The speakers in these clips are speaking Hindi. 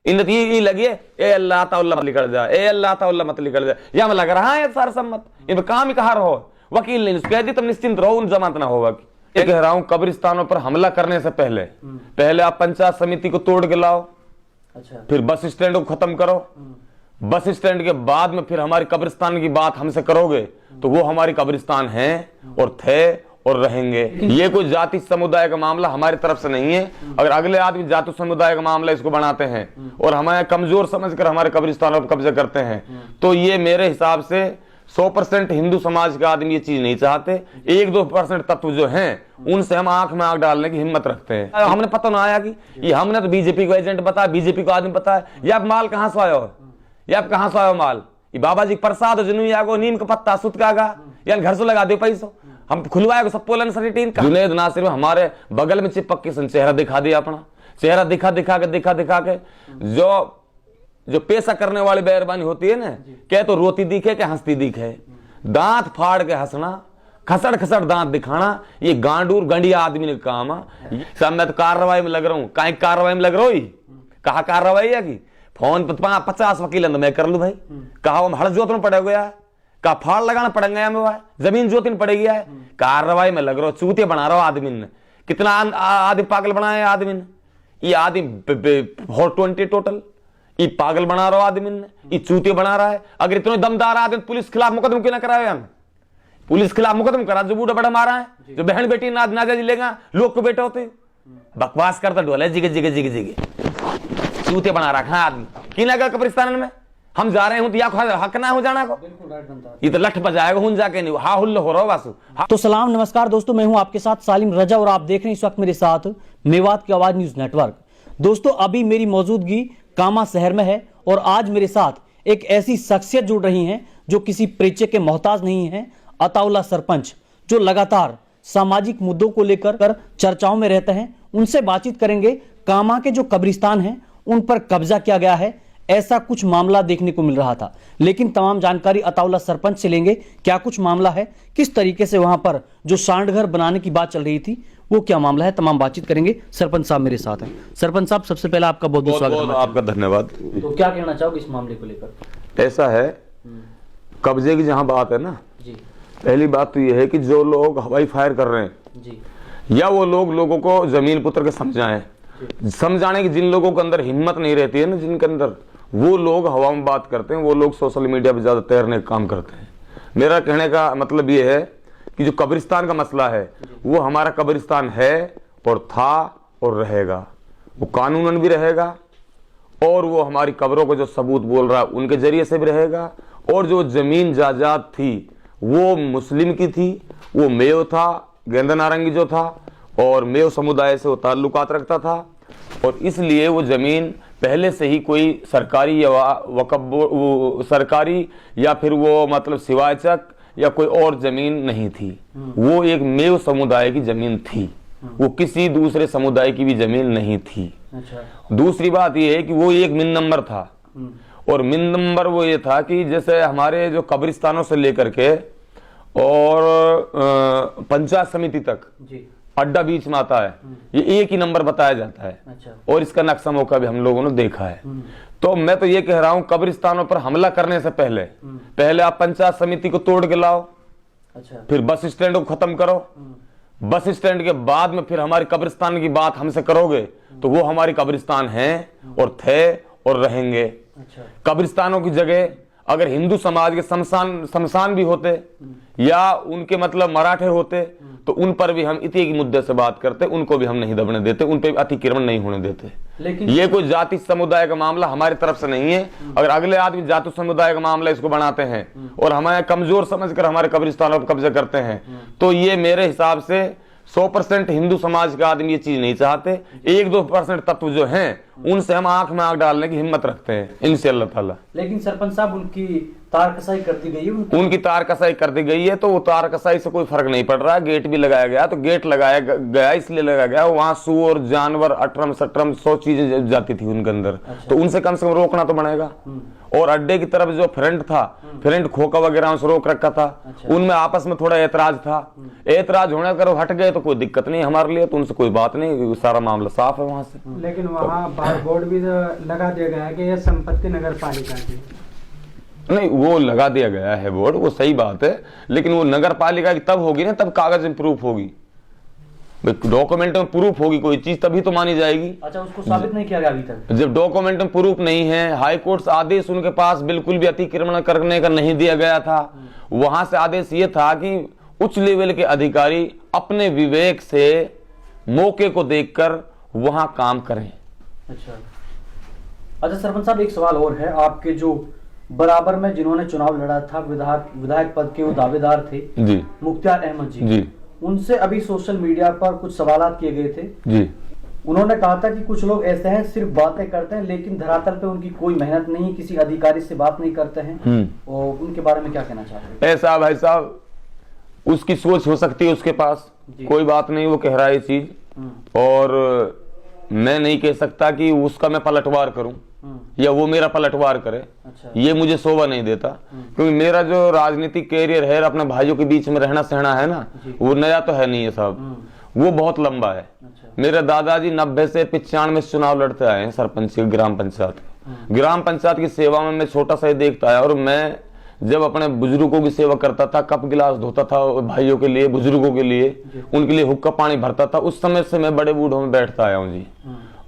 इन ये लगी है ए अल्लाह ताला मत लिखड़ जा, ए अल्लाह ताला मत लिखड़ जा, या मैं लग रहा है सारा सम्मत इन काम ही कहा रहो। वकील ने कह दी तुम निश्चिंत रहो, उन जमानत ना होगा। ये कह रहा हूं कब्रिस्तानों पर हमला करने से पहले आप पंचायत समिति को तोड़ के लाओ, अच्छा, फिर बस स्टैंड को खत्म करो, बस स्टैंड के बाद में फिर हमारी कब्रिस्तान की बात हमसे करोगे तो वो हमारी कब्रिस्तान है और थे और रहेंगे। ये कोई जाति समुदाय का मामला हमारी तरफ से नहीं है। अगर अगले आदमी जाति समुदाय का मामला इसको बनाते हैं और हमें कमजोर समझकर हमारे कब्रिस्तानों पर कब्जा करते हैं तो ये मेरे हिसाब से 100% हिंदू समाज के आदमी ये चीज नहीं चाहते। 1-2% तत्व जो हैं उनसे हम आंख में आंख डालने की हिम्मत रखते हैं। हमने पता ना आया कि ये हमने तो बीजेपी को एजेंट बताया, बीजेपी को आदमी बताया। ये आप माल कहां से आयो, ये आप कहां से आयो माल? ये बाबा जी प्रसाद जुनूया को नीम का पत्ता सुत का या घर से लगा दो पैसों हम खुलवाए सब पोलन सरिटीन का। जुनेद नासिर में हमारे बगल में चिपक के चेहरा दिखा दिया, अपना चेहरा दिखा के जो पेशा करने वाली बेरबानी होती है ना, क्या तो रोती दिखे क्या हंसती दिखे, दांत फाड़ के हंसना, खसड़ खसड़ दांत दिखाना, ये गांडूर गंडिया आदमी ने काम है। सब मैं तो कार्रवाई में लग रहा हूँ, कहीं कार्रवाई में लग रहा हूँ, कहा कार्रवाई है कि फोन पर 50 वकील मैं कर लू भाई, कहा हड़ जोत में पड़े गया, का फाड़ लगाना पड़ेगा, जमीन जोतिन पड़ेगी है। कार्रवाई में लग रहा हो, चूतिया बना रहा हो आदमी ने, कितना आदमी पागल बनाया आदमी ने, ये आदमी 420 टोटल ये पागल बना रहा हो आदमी ने, ये चूतिया बना रहा है। अगर इतने दमदार आदमी पुलिस खिलाफ मुकदमा क्यों ना कराए? हम पुलिस खिलाफ मुकदमा करा, जो बूढ़ा बड़ा मारा है, जो बहन बेटी नाजा जी लेगा, लोग को बेटे होते बकवास करता ढोला जिगे जिगे जिगे जिगे चूतिया बना रखा है आदमी। कि ना कब्रिस्तान में हम जा रहे हूं तो या हक ना हो जाना को, ये तो लठ बजाएगा हूं जाके नहीं हा हुल्लो हो रहा वासु। तो सलाम नमस्कार दोस्तों, मैं हूं आपके साथ सालिम रजा और आप देख रहे हैं इस वक्त मेरे साथ मेवात की आवाज न्यूज नेटवर्क। दोस्तों अभी मेरी मौजूदगी कामा शहर में है और आज मेरे साथ एक ऐसी शख्सियत जुड़ रही हैं जो किसी परिचय के मोहताज नहीं है, अताउल्ला सरपंच, जो लगातार सामाजिक मुद्दों को लेकर चर्चाओं में रहते हैं। उनसे बातचीत करेंगे। कामा के जो कब्रिस्तान हैं उन पर कब्जा किया गया है, ऐसा कुछ मामला देखने को मिल रहा था, लेकिन तमाम जानकारी अताउल्ला सरपंच से लेंगे। क्या कुछ मामला है, किस तरीके से वहां पर जो सांडघर बनाने की बात चल रही थी वो क्या मामला है, तमाम बातचीत करेंगे। सरपंच साहब मेरे साथ हैं। सरपंच साहब सबसे पहले आपका बहुत बहुत स्वागत है। आपका धन्यवाद। तो क्या कहना चाहोगे इस मामले को लेकर? ऐसा है, कब्जे की जहां बात है ना जी, पहली बात तो यह है कि जो लोग हवाई फायर कर रहे हैं जी, या वो लोगों को जमीन पुत्र के समझाएं, समझाने की जिन लोगों के अंदर हिम्मत नहीं रहती है ना, जिनके अंदर, वो लोग हवा में बात करते हैं, वो लोग सोशल मीडिया पे ज्यादा तैरने का काम करते हैं। मेरा कहने का मतलब ये है कि जो कब्रिस्तान का मसला है वो हमारा कब्रिस्तान है और था और रहेगा, वो कानूनन भी रहेगा और वो हमारी कब्रों को जो सबूत बोल रहा है उनके जरिए से भी रहेगा। और जो जमीन जायदाद थी वो मुस्लिम की थी, वो मेव था, गेंदा नारंगी जो था, और मेव समुदाय से वो ताल्लुकात रखता था और इसलिए वो जमीन पहले से ही कोई सरकारी या वक्फ सरकारी या फिर वो मतलब सिवाचक या कोई और जमीन नहीं थी, वो एक मेव समुदाय की जमीन थी, वो किसी दूसरे समुदाय की भी जमीन नहीं थी। अच्छा। दूसरी बात ये है कि वो एक मिन नंबर था और मिन नंबर वो ये था कि जैसे हमारे जो कब्रिस्तानों से लेकर के और पंचायत समिति तक जी, अड्डा बीच में आता है, ये एक ही नंबर बताया जाता है। अच्छा। और इसका नक्शा मौका भी हम लोगों ने देखा है। तो मैं तो ये कह रहा हूं कब्रिस्तानों पर हमला करने से पहले आप पंचायत समिति को तोड़ के लाओ, अच्छा, फिर बस स्टैंड को खत्म करो, बस स्टैंड के बाद में फिर हमारी कब्रिस्तान की बात हमसे करोगे तो वो हमारी कब्रिस्तान है और थे और रहेंगे। अच्छा। कब्रिस्तानों की जगह अगर हिंदू समाज के शमशान भी होते या उनके मतलब मराठे होते तो उन पर भी हम इतने की मुद्दे से बात करते, उनको भी हम नहीं दबने देते, उन पे अतिक्रमण नहीं होने देते। लेकिन ये कोई जाति समुदाय का मामला हमारी तरफ से नहीं है। अगर अगले आदमी जाति समुदाय का मामला इसको बनाते हैं और हमें कमजोर समझकर हमारे कब्रिस्तानों पर कब्जा करते हैं तो ये मेरे हिसाब से 100% हिंदू समाज के आदमी ये चीज नहीं चाहते। 1-2% तत्व जो हैं उनसे हम आंख में आंख डालने की हिम्मत रखते हैं इंशाअल्लाह ताला। लेकिन सरपंच साहब उनकी तार कसाई कर दी गई है, उनकी तार कसाई कर दी गई है तो वो तार कसाई से कोई फर्क नहीं पड़ रहा है। गेट भी लगाया गया, तो गेट लगाया गया इसलिए लगाया गया वहां सूअर जानवर अटरम सटरम 100 चीजें जाती थी उनके अंदर। अच्छा। तो उनसे कम से कम रोकना तो बनेगा। और अड्डे की तरफ जो फ्रंट था, फ्रंट खोखा वगैरह से रोक रखा था। अच्छा। उनमें आपस में थोड़ा ऐतराज था, ऐतराज होने कर हट गए तो कोई दिक्कत नहीं हमारे लिए, तो उनसे कोई बात नहीं, सारा मामला साफ है वहां से। लेकिन वहाँ और बोर्ड भी तो लगा दिया गया है कि यह संपत्ति नगर पालिका की। नहीं, वो लगा दिया गया है बोर्ड, वो सही बात है, लेकिन वो नगर पालिका की तब होगी ना, तब कागज में प्रूफ होगी, डॉक्यूमेंट में प्रूफ होगी कोई चीज, तभी तो मानी जाएगी। अच्छा, उसको साबित नहीं किया गया अभी तक। जब डॉक्यूमेंट में प्रूफ नहीं है, हाई कोर्ट से आदेश उनके पास बिल्कुल भी अतिक्रमण करने का नहीं दिया गया था। वहां से आदेश ये था कि उच्च लेवल के अधिकारी अपने विवेक से मौके को देखकर वहां काम करें। अच्छा सरपंच साहब, एक सवाल और है। आपके जो बराबर में जिन्होंने चुनाव लड़ा था, विधायक पद के वो दावेदार थे जी, मुख्तार अहमद जी, उनसे अभी सोशल मीडिया पर कुछ सवालात किए गए थे जी। उन्होंने कहा था कि कुछ लोग ऐसे हैं सिर्फ बातें करते हैं, लेकिन धरातल पे उनकी कोई मेहनत नहीं, किसी अधिकारी से बात नहीं करते हैं। और उनके बारे में क्या कहना चाहते हैं? ऐसा भाई साहब, उसकी सोच हो सकती है उसके पास, कोई बात नहीं, वो कह रहा है ये चीज, और मैं नहीं कह सकता कि उसका मैं पलटवार करूं या वो मेरा पलटवार करे। अच्छा। ये मुझे शोभा नहीं देता, क्योंकि मेरा जो राजनीतिक कैरियर है, अपने भाइयों के बीच में रहना सहना है ना, वो नया तो है नहीं है साहब, वो बहुत लंबा है। अच्छा। मेरे दादाजी 90 से 95 चुनाव लड़ते आए हैं सरपंच की, ग्राम पंचायत की सेवा में मैं छोटा सा ही देखता आया। और मैं जब अपने बुजुर्गों की सेवा करता था, कप गिलास धोता था भाइयों के लिए, बुजुर्गों के लिए, उनके लिए हुक्का पानी भरता था, उस समय से मैं बड़े बूढ़ों में बैठता आया हूँ जी।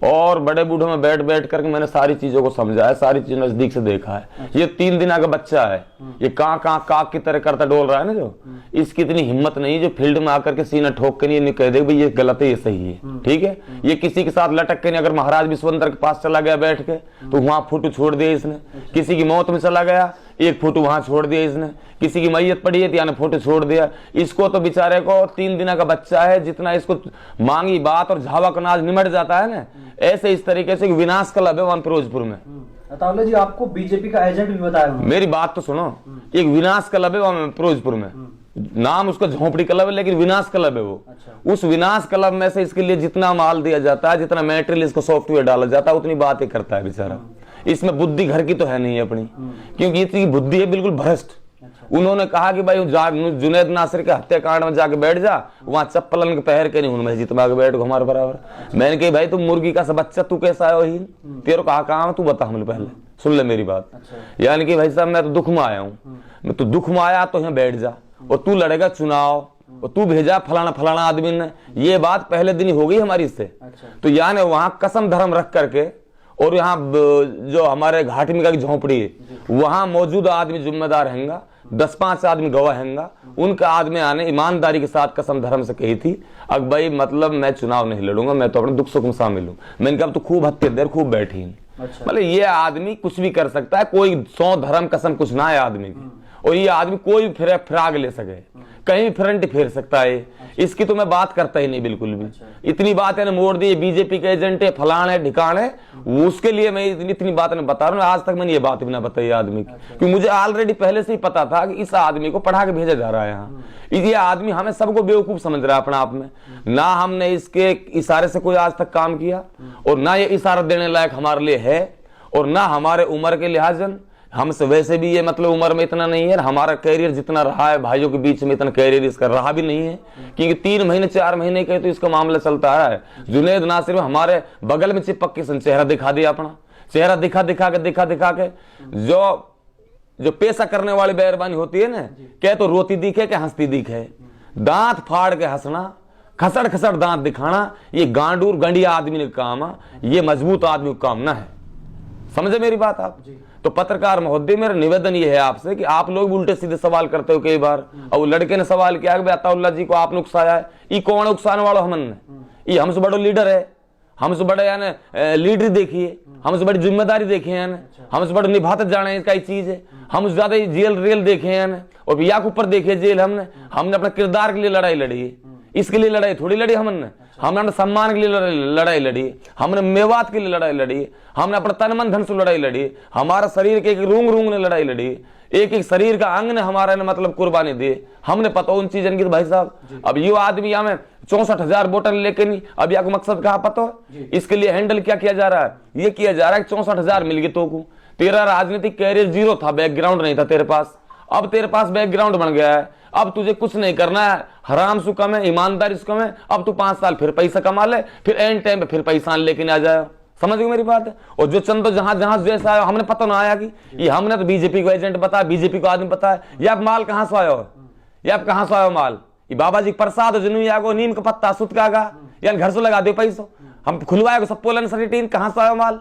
और बड़े बूढ़ों में बैठ बैठ करके मैंने सारी चीजों को समझा है, सारी चीजें नजदीक से देखा है। ये 3 दिन का बच्चा है, ये काक की तरह करता डोल रहा है ना, जो इसकी इतनी हिम्मत नहीं जो फील्ड में आकर के सीना ठोक के नहीं कह दे भाई ये गलत है ये सही है, ठीक है। ये किसी के साथ लटक के नहीं, अगर महाराज विश्वंदर के पास चला गया बैठ के तो वहां फोटो छोड़ दिया इसने, किसी की मौत में चला गया एक फोटो वहां छोड़ दिया इसने, किसी की मैयत पड़ी है तो यानी फोटो छोड़ दिया। इसको तो बेचारे को 3 दिन का बच्चा है, जितना इसको मांगी बात और झावा का नाज निमट जाता है ना, ऐसे इस तरीके से विनाश क्लब है वहां फिरोजपुर में। अताउल्ला जी, आपको बीजेपी का एजेंट भी बताया उन्होंने। मेरी बात तो सुनो, एक विनाश क्लब है वहां फिरोजपुर में, नाम उसका झोपड़ी क्लब है, लेकिन विनाश क्लब है वो। अच्छा। उस विनाश क्लब में से इसके लिए जितना माल दिया जाता है, जितना मेटेरियल इसको सॉफ्टवेयर डाला जाता है, उतनी बातें करता है बेचारा। इसमें बुद्धि घर की तो है नहीं अपनी, क्योंकि इतनी बुद्धि है बिल्कुल भ्रष्ट। उन्होंने कहा कि भाई जुनैद नासिर के हत्याकांड में जाके बैठ जा, वहां चप्पलन के पहर के नहीं उनमें जितना के बैठ हमारे बराबर। मैंने कही भाई तुम मुर्गी का सा बच्चा, तू कैसा है वही, तेरे कहा काम तू बता, हमने पहले सुन ले मेरी बात। यानी कि भाई साहब मैं तो दुख में आया हूँ, मैं तो दुख में आया तो यहाँ बैठ जा, और तू लड़ेगा चुनाव और तू भेजा फलाना आदमी ने, ये बात पहले दिन ही हो गई हमारी इससे। तो यानी वहां कसम धर्म रख करके, और यहाँ जो हमारे घाटी में का झोंपड़ी है वहां मौजूद आदमी जिम्मेदार रहेगा, 10-5 आदमी गवाह रहेगा, उनका आदमी आने ईमानदारी के साथ कसम धर्म से कही थी अब भाई मतलब मैं चुनाव नहीं लड़ूंगा, मैं तो अपने दुख सुख में शामिल हूँ। मैंने कहा तो खूब हत्या देर खूब बैठी। मतलब ये आदमी कुछ भी कर सकता है, कोई 100 धर्म कसम कुछ ना है आदमी की, और ये आदमी कोई भी फिराग ले सके, कहीं भी फ्रंट फेर सकता है। इसकी तो मैं बात करता ही नहीं बिल्कुल भी। इतनी बात है ना मोड़ दी बीजेपी के एजेंट है, फलान है, ढिकान है, उसके लिए मैं इतनी बात नहीं बता रहा हूँ। आज तक मैंने ये बात भी ना बताई आदमी की, क्योंकि मुझे ऑलरेडी पहले से ही पता था कि इस आदमी को पढ़ा के भेजा जा रहा है यहाँ। ये आदमी हमें सबको बेवकूफ समझ रहा है अपने आप में, ना हमने इसके इशारे से कोई आज तक काम किया, और ना ये इशारा देने लायक हमारे लिए है, और ना हमारे उम्र के लिहाजन हमसे वैसे भी ये मतलब उम्र में इतना नहीं है, हमारा कैरियर जितना रहा है भाइयों के बीच में इतना कैरियर इसका रहा भी नहीं है, क्योंकि 3 महीने 4 महीने के तो इसका मामला चलता है। जुनैद नासिर हमारे बगल में चिपक के चेहरा दिखा दिया, अपना चेहरा दिखा के जो पेशा करने वाली बेरबानी होती है ना, क्या तो रोती दिखे क्या हंसती दिखे, दांत फाड़ के हंसना, खसड़ दांत दिखाना, ये गांडूर गंडिया आदमी का काम है, ये मजबूत आदमी का काम ना है। समझे मेरी बात आप? तो पत्रकार महोदय मेरा निवेदन ये है आपसे कि आप लोग उल्टे सीधे सवाल करते हो कई बार। और वो लड़के ने सवाल किया कि अताउल्ला जी को आपने उकसाया है, ये कौन है उकसाने वाला? हमने, ये हमसे बड़ो लीडर है, हमसे बड़े यानी लीडर देखिए, हमसे बड़ी जिम्मेदारी देखे हैं, हमसे बड़े निभाते जाने इसका चीज है, हम ज्यादा जेल रेल देखे हैं, और या के ऊपर देखे जेल। हमने अपने किरदार के लिए लड़ाई लड़ी है, इसके लिए लड़ाई थोड़ी लड़ी हमने सम्मान के लिए लड़ाई लड़ी, हमने मेवात के लिए लड़ाई लड़ी, हमने अपने तन मन धन से लड़ाई लड़ी, हमारा शरीर के एक रूंग ने लड़ाई लड़ी, एक शरीर का अंग ने हमारा ने मतलब कुर्बानी दी। हमने पता उन चीजों की। भाई साहब अब ये आदमी हमें 64,000 बोतल लेके नहीं, अब या को मकसद कहा पता, इसके लिए हैंडल क्या किया जा रहा है? ये किया जा रहा है 64,000 मिल गए तो को, तेरा राजनीतिक कैरियर जीरो था, बैकग्राउंड नहीं था तेरे पास, अब तेरे पास बैकग्राउंड बन गया है, अब तुझे कुछ नहीं करना है, हराम सुकम है, ईमानदारी सुकम है, अब तू 5 साल फिर पैसा कमा ले, फिर एंड टाइम पे फिर पैसा लेके आ जाए। समझ गए मेरी बात है। और जो चंदो जहां जहां जैसा आया, हमने पता ना आया कि ये हमने तो बीजेपी को एजेंट बताया, बीजेपी को आदमी पता है। ये आप माल कहां से आयो, ये आप कहां से आयो माल, ये बाबा जी प्रसाद जुनू आगो नीम का पत्ता सुत का या घर से लगा दो पैसों, हम खुलवाएगो सब पोलन सरिटीन, कहां से आयो माल।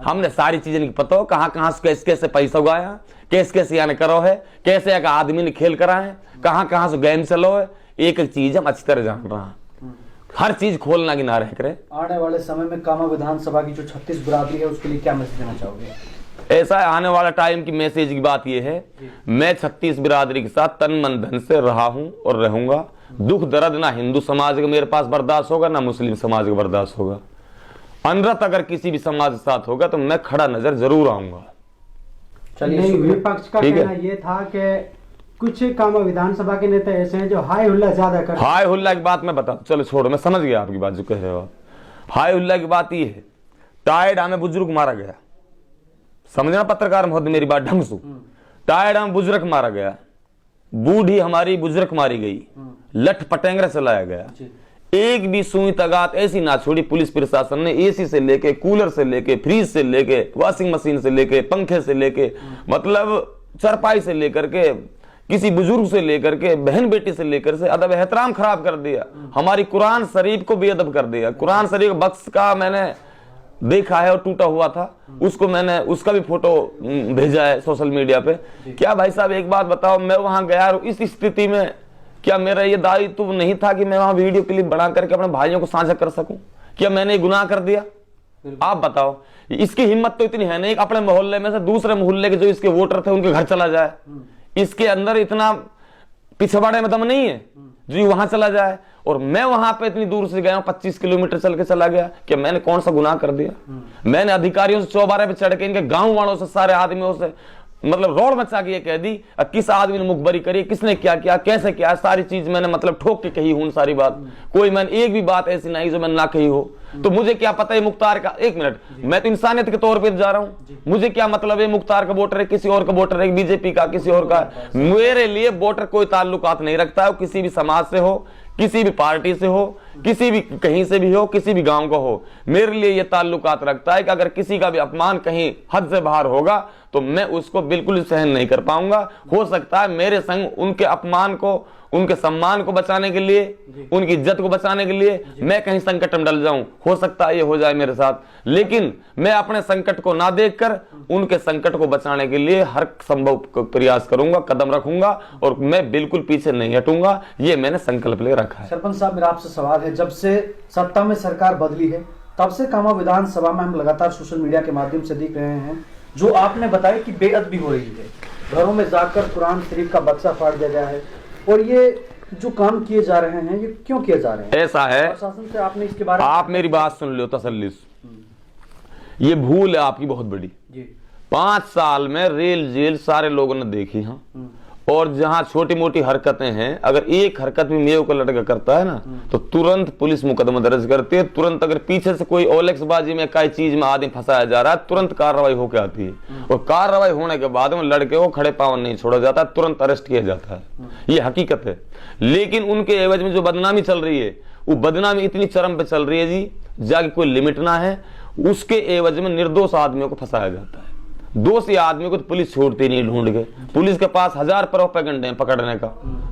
हमने सारी चीजें नहीं पता हो, कहां से कैसे कैसे पैसा उगाया, कैसे कैसे यानी करो है, कैसे एक आदमी ने खेल करा है, कहां से गेम चलो है, एक एक चीज हम अच्छी तरह जान रहा है। हर चीज खोलना की ना रह करे। आने वाले समय में कामा विधानसभा की जो 36 बिरादरी है उसके लिए क्या मैसेज देना चाहोगे? ऐसा है, आने वाला टाइम की मैसेज की बात यह है, मैं 36 बिरादरी के साथ तन मन धन से रहा हूं और रहूंगा। दुख दर्द ना हिंदू समाज का मेरे पास बर्दाश्त होगा, ना मुस्लिम समाज का बर्दाश्त होगा। अनरत अगर किसी भी समाज के साथ होगा तो मैं खड़ा नजर जरूर आऊंगा। नहीं, विपक्ष का कहना ये था कि कुछ कामा विधानसभा के नेता ऐसे हैं जो हाय हुल्ला ज्यादा करते हैं। हाय हुल्ला की बात मैं बता, चलो छोड़ो, मैं समझ गया आपकी बात जो कह रहे हो। हाय हुल्ला की बात ये है, टायडा में बुजुर्ग मारा गया, समझना पत्रकार महोदय मेरी बात ढंग से। टायडा में बुजुर्ग मारा गया, बूढ़ी हमारी बुजुर्ग मारी गई, लठ पटेंगरा चलाया गया, एक भी सुई तगात ऐसी ना छोड़ी पुलिस प्रशासन ने। एसी से लेके, कूलर से लेके, फ्रीज से लेके, वॉशिंग मशीन से लेके, पंखे से लेके, मतलब चरपाई से लेकर के, किसी बुजुर्ग से लेकर के, बहन बेटी से लेकर से अदब एहतराम खराब कर दिया। हमारी कुरान शरीफ को बेअदब कर दिया। कुरान शरीफ बक्स का मैंने देखा है और टूटा हुआ था, उसको मैंने उसका भी फोटो भेजा है सोशल मीडिया पे। क्या भाई साहब एक बात बताओ, मैं वहां गया और इस स्थिति में क्या मेरा ये दायित्व नहीं था कि मैं वहां वीडियो क्लिप बना करके अपने भाइयों को साझा कर सकूं? क्या मैंने गुनाह कर दिया? आप बताओ। इसकी हिम्मत तो इतनी है नहीं, अपने मोहल्ले में से दूसरे मोहल्ले के जो इसके वोटर थे उनके घर चला जाए। इसके अंदर इतना पिछवाड़े में दम नहीं है जो वहां चला जाए। और मैं वहां पे इतनी दूर से गया, 25 किलोमीटर चल के चला गया। कि मैंने कौन सा गुनाह कर दिया? मैंने अधिकारियों से चौबारे पे चढ़ के, इनके गांव वालों से, सारे आदमियों से मतलब रोड मचा के ये कह दी किस आदमी ने मुखबरी करी, किसने क्या किया, कैसे किया, सारी चीज मैंने मतलब ठोक के कही हूं सारी बात। कोई मैंने एक भी बात ऐसी नहीं जो मैंने ना कही हो। तो मुझे क्या पता है मुख्तार का, एक मिनट, मैं तो इंसानियत के तौर पे जा रहा हूं, मुझे क्या मतलब है मुख्तार का वोटर है, किसी और का वोटर है, बीजेपी का, किसी और का। मेरे लिए वोटर कोई ताल्लुकात नहीं रखता है, किसी भी समाज से हो, किसी भी पार्टी से हो, किसी भी कहीं से भी हो, किसी भी गांव का हो। मेरे लिए ये ताल्लुकात रखता है कि अगर किसी का भी अपमान कहीं हद से बाहर होगा तो मैं उसको बिल्कुल सहन नहीं कर पाऊंगा। हो सकता है मेरे संग उनके अपमान को, उनके सम्मान को बचाने के लिए, उनकी इज्जत को बचाने के लिए मैं कहीं संकट में डल जाऊं, हो सकता है ये हो जाए मेरे साथ। लेकिन मैं अपने संकट को ना देखकर उनके संकट को बचाने के लिए हर संभव प्रयास करूंगा, कदम रखूंगा और मैं बिल्कुल पीछे नहीं हटूंगा। ये मैंने संकल्प ले रखा है। सरपंच साहब, मेरा आपसे सवाल है, जब से सत्ता में सरकार बदली है तब से कामा विधानसभा में हम लगातार सोशल मीडिया के माध्यम से देख रहे हैं जो आपने बताया कि बेअदबी हो रही है, घरों में जाकर कुरान शरीफ का बक्सा फाड़ दिया गया है, और ये जो काम किए जा रहे हैं ये क्यों किए जा रहे हैं? ऐसा है, प्रशासन से आपने इसके बारे में, आप मेरी बात सुन लो तसल्ली से। ये भूल है आपकी बहुत बड़ी। 5 साल में रेल जेल सारे लोगों ने देखी हाँ, और जहां छोटी मोटी हरकतें हैं, अगर एक हरकत भी मेव का लड़का करता है ना तो तुरंत पुलिस मुकदमा दर्ज करती है। तुरंत अगर पीछे से कोई ओलेक्सबाजी में कई चीज में आदमी फंसाया जा रहा है, तुरंत कार्रवाई होकर आती है। और कार्रवाई होने के बाद में लड़के को खड़े पांव नहीं छोड़ा जाता, तुरंत अरेस्ट किया जाता है। ये हकीकत है। लेकिन उनके एवज में जो बदनामी चल रही है, वो बदनामी इतनी चरम पे चल रही है जी, जाके कोई लिमिट ना है। उसके एवज में निर्दोष आदमियों को फंसाया जाता है। दोषी आदमी को तो पुलिस छोड़ती नहीं ढूंढ के। पुलिस के पास 1000 प्रोपेगेंडे हैं पकड़ने का।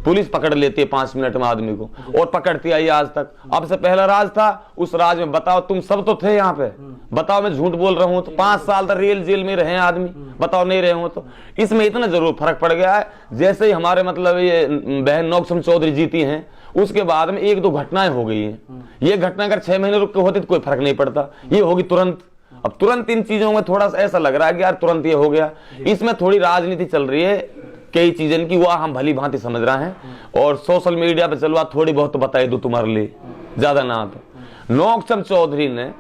पुलिस पकड़ लेती है 5 मिनट में आदमी को, और पकड़ती आई आज तक। अब से पहला राज था, उस राज में बताओ तुम सब तो थे यहाँ पे, बताओ मैं झूठ बोल रहा हूँ तो 5 साल तक रेल जेल में रहे आदमी, बताओ नहीं रहे हो तो। इसमें इतना जरूर फर्क पड़ गया है, जैसे ही हमारे मतलब ये बहन नौकसम चौधरी जीती हैं उसके बाद में 1-2 घटनाएं हो गई हैं। ये घटना अगर 6 महीने रुक के होती तो कोई फर्क नहीं पड़ता, ये होगी तुरंत। अब तुरंत इन चीजों में थोड़ा सा ऐसा लग रहा है कि यार तुरंत ये हो गया। इसमें थोड़ी राजनीति चल रही है कई चीजों की, वह हम भली भांति समझ रहे हैं। और सोशल मीडिया पे चलवा थोड़ी बहुत तो बताई दो तुम्हारे लिए, ज्यादा ना। तो नौकसम चौधरी ने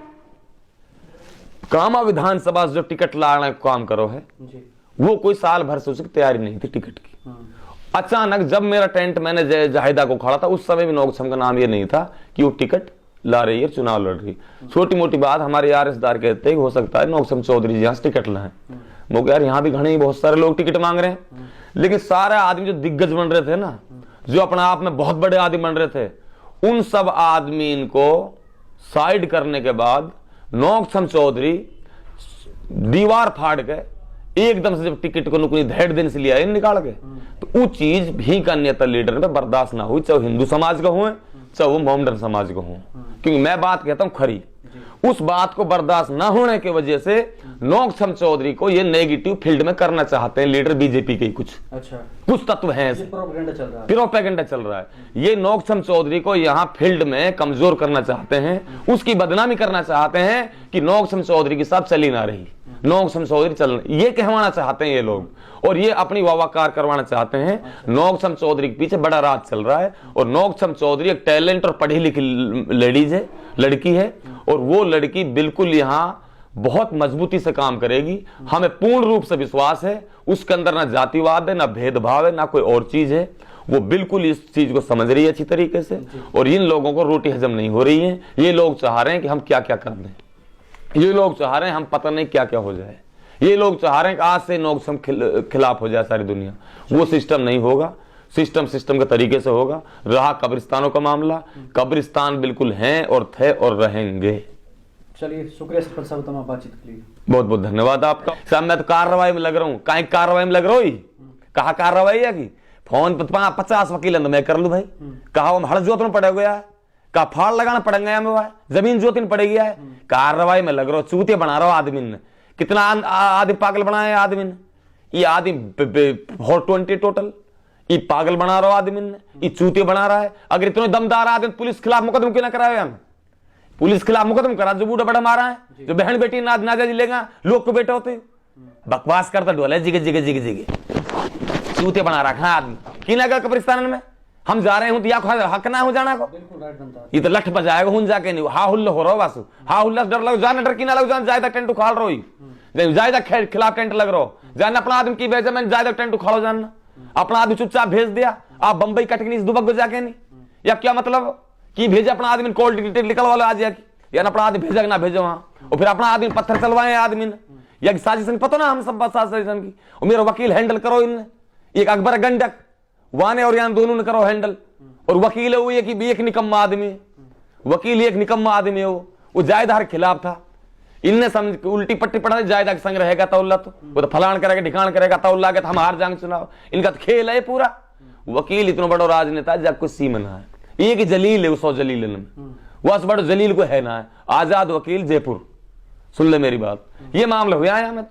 कामा विधानसभा से जो टिकट लाने का काम करो है, वो कोई साल भर से उसकी तैयारी नहीं थी टिकट की। अचानक जब मेरा टेंट मैंने जाहिदा को खड़ा था, उस समय भी नौकसम का नाम ये नहीं था कि वो टिकट ला रही है, चुनाव लड़ रही। छोटी मोटी बात हमारे आरएसदार कहते हैं कि हो सकता है नौकसम चौधरी जी यहाँ से टिकट लाएं। वो यार यहाँ भी घने बहुत सारे लोग टिकट मांग रहे हैं, लेकिन सारे आदमी जो दिग्गज बन रहे थे ना, जो अपने आप में बहुत बड़े आदमी बन रहे थे, उन सब आदमी को साइड करने के बाद नौक्षम चौधरी दीवार फाड़ के एकदम से जब टिकट को नुकनी धेड़ दिन से लिया इन निकाल के, तो वो चीज भी का नेता लीडर में बर्दाश्त ना हुई, चाहे हिंदू समाज का हो चाहे वो मोहम्मदन समाज का हो। क्योंकि मैं बात कहता हूं खरी, उस बात को बर्दाश्त ना होने की वजह से नौक्षम चौधरी को ये नेगेटिव फील्ड में करना चाहते हैं लीडर बीजेपी के कुछ कुछ तत्व हैं, प्रोपेगेंडा चल रहा है। ये नौक्षम चौधरी को यहाँ फील्ड में कमजोर करना चाहते हैं, उसकी बदनामी करना चाहते हैं कि नौक्षम चौधरी के साथ चली ना रही, नौक्षम चौधरी चल, ये कहवाना चाहते हैं ये लोग, और ये अपनी वाहवाकार करवाना चाहते हैं। नौक्षम चौधरी के पीछे बड़ा राज चल रहा है, और नौक्षम चौधरी एक टैलेंट और पढ़ी लिखी लेडीज है, लड़की है, और वो लड़की बिल्कुल यहाँ बहुत मजबूती से काम करेगी। हमें पूर्ण रूप से विश्वास है, उसके अंदर ना जातिवाद है, ना भेदभाव है, ना कोई और चीज है। वो बिल्कुल इस चीज को समझ रही है अच्छी तरीके से, और इन लोगों को रोटी हजम नहीं हो रही है। ये लोग चाह रहे हैं कि हम क्या क्या कर दें, ये लोग चाह रहे हैं हम पता नहीं क्या क्या हो जाए, ये लोग चाह रहे हैं कि आज से नौक्षम खिलाफ हो जाए सारी दुनिया। वो सिस्टम नहीं होगा, सिस्टम के तरीके से होगा। रहा कब्रिस्तानों का मामला, कब्रिस्तान बिल्कुल हैं और थे और रहेंगे। चलिए, शुक्रिया सरपंच साहब, तमाम बातचीत के लिए बहुत बहुत धन्यवाद आपका। साहब मैं तो कार्रवाई में लग रहा हूँ, कहीं कार्रवाई में लग रहा हूँ, कहा कार्रवाई है कि फोन पर 50 वकील मैं कर लू भाई, कहा हम हड़ जोतना पड़ेगा यार, का फाड़ लगाना पड़ेगा हमें, जमीन जोतनी पड़ेगी है। कार्रवाई में लग रहा हूँ, चूतिया बना रहा हूँ आदमी ने, कितना आदमी पागल बनाया आदमी ने, ये आदमी 420 टोटल, ये पागल बना रहा आदमी ने, ये चूतिया बना रहा है। अगर इतने दमदार आदमी पुलिस खिलाफ मुकदमा क्यों ना कराए, हम पुलिस खिलाफ मुकदमा करा, जो बूढ़ा बड़ा मारा है, जो बहन बेटी नाजा जिलेगा, लोग को बेटे होते बकवास करता ढोला जिगे जिगे जिगे जिगे, चूतिया बना रखा है आदमी। कि ना कब्रिस्तान में हम जा रहे हूं तो या हक ना हो जाना को, ये तो लठ बजाएगा हूं जाके नहीं, हा हुल्ला हो रहा हो बस, हा हुल्ला डर लग जाना, डर की ना लग जाना, ज्यादा टेंट उखाड़ रहो, ज्यादा खिलाफ टेंट लग रहा हो जाना, अपना आदमी की वजह मैंने ज्यादा टेंट उखाड़ो जाना, अपना आदमी चुपचाप भेज दिया, आप बंबई कटकनी दुबक जाके नहीं, या क्या मतलब कि भेजा अपना आदमी कोल्ड निकल वाला आ जाए, या अपना आदमी भेजा ना भेजो वहां, और फिर अपना आदमी पत्थर चलवाए आदमी ने, या साजिश पता ना हम सब साजिश की, और मेरा वकील हैंडल करो इनने, एक अकबर गंडक वाने और यहाँ दोनों ने करो हैंडल, और वकील है वो एक निकम्मा आदमी है, वकील एक निकम्मा आदमी है, वो जायदा के खिलाफ था, इनने समझ उल्टी पट्टी पड़ा जायदा के संग रहेगा तौला, तो वो तो फलान करेगा ढिकान करेगा तौला के, हम हार जाएंगे चुनाव, इनका तो खेल है पूरा। वकील इतना बड़ा राजनेता जब कुछ सीमना है, एक जलील है 100 जलील में, वह बड़ा जलील को है ना है, आजाद वकील जयपुर, सुन ले मेरी बात, ये मामला हुआ है हमें।